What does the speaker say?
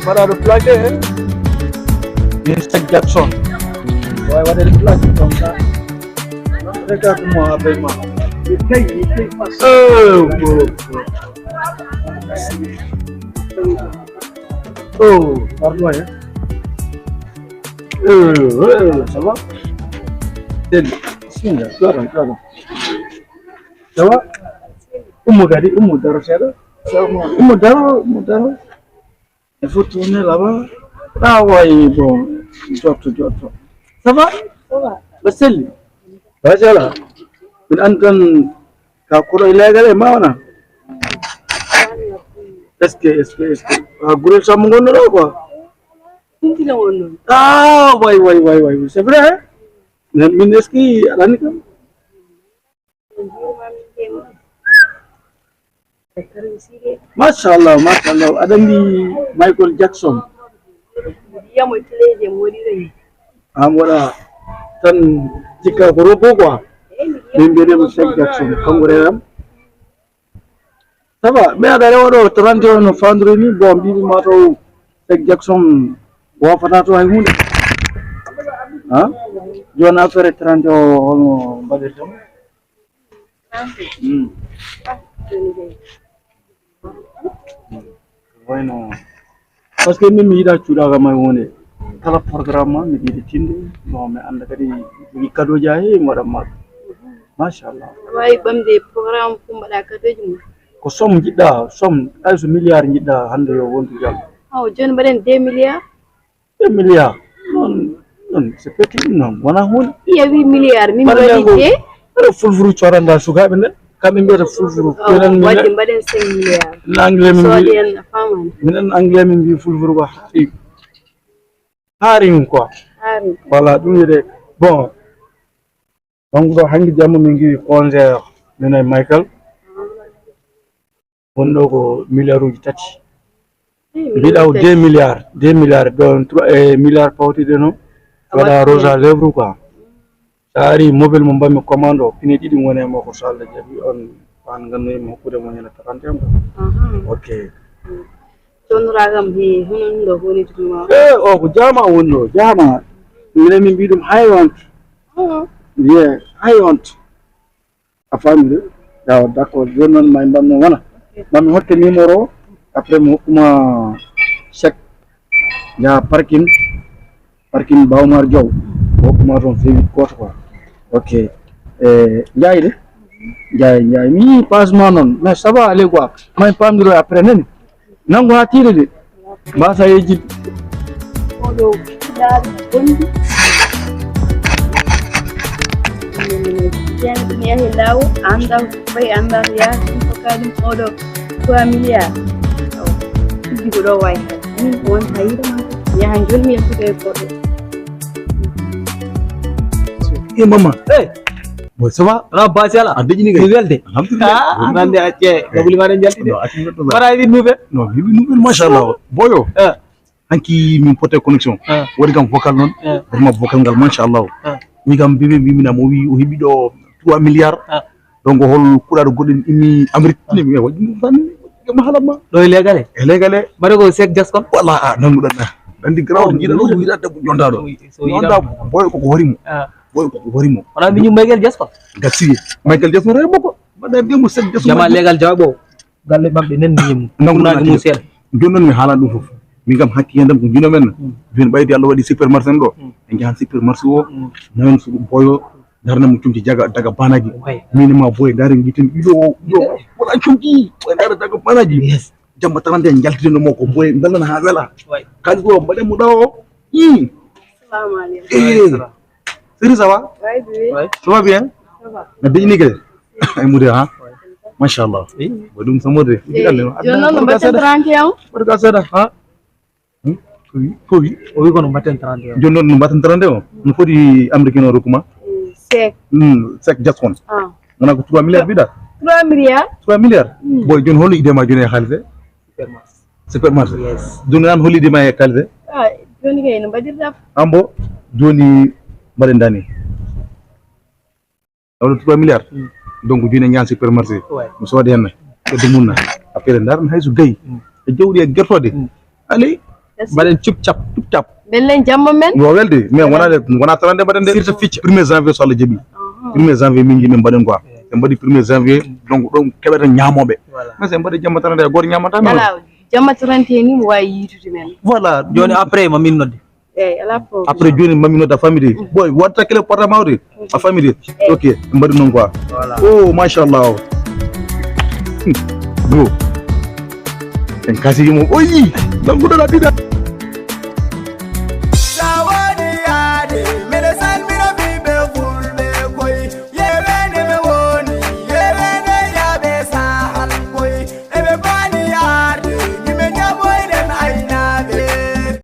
para reflage Mr. Jackson. Why what the reflage from that? Mereka semua apa mah? Ikai pas. Pardon ya. Sama. Dan sini sekarang. Sama. Umur darah saya. Sama. Umur darah. Foto ni lama. Tawai bro. Jatuh. Sama. Betul. Bacalah. Bin ankan kakura ilegal mana? SK. Guru sama ngono apa? Hindi lang ono. Why. Siyempre min SK alani kam. Masya Allah. Ada di Michael Jackson. Dia mo itle mo rin. Amora tan jika berupa gua. Bimbingan Michael Jackson. Kamu ream? Saba, me ada orang Toronto no founder ni bom bibi mato Michael Jackson. Gua pernah tu aku ni. Jual apa Toronto ono badai sama? Bueno. Pas que me mira curah kami ni. Kalau program ni di sini, no me anda kadi ikado jahe maramat. Masya Allah. Wai bam de program pun balaka tu jum. Ko som jidda, som ay su milliard jidda hande yo wontu jam. Jon baren 2 milliard. 2 milliard. Non, c'est petit non. Wana hon. Iya 8 milliard min bari Ada full coranda suka benda. Kami biar full. Wajib baren 5 milliard. Anglais min. So dia faman. Min anglais min bi full ba. Haring quoi. Haring. Voilà, dum de bon. Donc do hangi jamu min gi concert nena Michael. Wondo ko milliarduji tati. Bidaw 2 milliards don 3 milliards pawti de no. Wala rosa lèvre quoi. Sari mobile mo mbami commando pini didi ngone mako salla jabi on pan ganno mo kude mo nyala 30 Okay. Jon ragam bi hunun do honi tuma. Ko jama wonno jama. Ngene min bidum I want. Yeah, I want. A family. D'accord, jonon may mbamno wana. Mami hotte numéro après mo kuma chèque ya parking Baumar Jow ko kuma ton fewi koto quoi. OK. Ndiaye mi passement non mais ça va aller quoi. May pamdiro après nen. Nango hatire de. Ba sa yeji. Odo dal bondi. Yang dunia hilau anda ya kali odo 2 milliard. Di godo wai. Ni won hayra ya hanjul mi ko foto. Mama. Boy, sama baca lah. Ada ni kan? Nubel deh. Alhamdulillah. Nanti Aceh, kau boleh mana jalti deh. Mana ini nubel? No, nubel mashallah. Boyo. Anki min pote connection. Wadi kam vocal non. Vraiment vocal ngal mashallah. Mi kam bibi na mo wi o hibido 3 milliards. Donc hol kula do godin imi Amerique ni mi wadi tan mahalama. Do ilegal. Ilegal. Bare ko sek jas kon. Wala nangu dana. Dan di ground jida do wi da jonda do. Jonda boy ko horimo. Boy ko horimo. Orang minum Michael jas kon. Gasi Michael Jackson re boko. Bada demu sek Jackson. Jama legal jawabo. Galle mabbe nen nim. Nangu na mu sel. Jonnon mi hala dum fof. Mi gam hakki yandam ko jino men. Ben baydi Allah wadi supermarché do. En jahan supermarché o. Nan su boyo darna mu tumti daga banaji. Minima boy darin gitin yo wala chumti. Dara daga banaji. Yes. Jamba tarante jalti no moko boy ndalana ha wala. Kan ko mbade mu dawo. Assalamu alaikum. Siri ça va? Ouais. Ça va bien? Ça va. Na bi ni ke? Ay mu de ha. Mashallah. Badum samo de. Jono no baten 31. Barka sada ha. Kowi. Owi kono baten 31. Jono no baten 31. No fodi américain ro kuma. Sek. Sek Jackson. Mana ko 3 milliards bida. 3 milliards. 3 milliards. Boy jon holi ide ma jone khalse. Supermarché. Yes. Jono nan holi ide ma khalse. Joni kay no badir daf. Ambo joni Barendani. Alors 3 milliards. Donc joni ñaan supermarché. Mu so den ko demunna. Après ndar hay su gay. E jawdi e gertode. Ali Baden cup cap. bellen jamma men yo welde mais wona tarande baden de Sirta ficca. 1er janvier so Allah jabi 1er janvier min jimi baden quoi en badi 1er janvier donc ɗon keɓeta ñamoɓe mais en mbaɗi jamma tarande goto ñamata men ala jamma 31 ni mo wawi yitude men voilà Joni après ma min nodde. ala problème après joni mamino da famille boy watta kele porta mawde a famille ok en mbaɗi noon quoi Voilà. oh machallah bro en kasi mo oyi dan gudoɗa ɗiɗa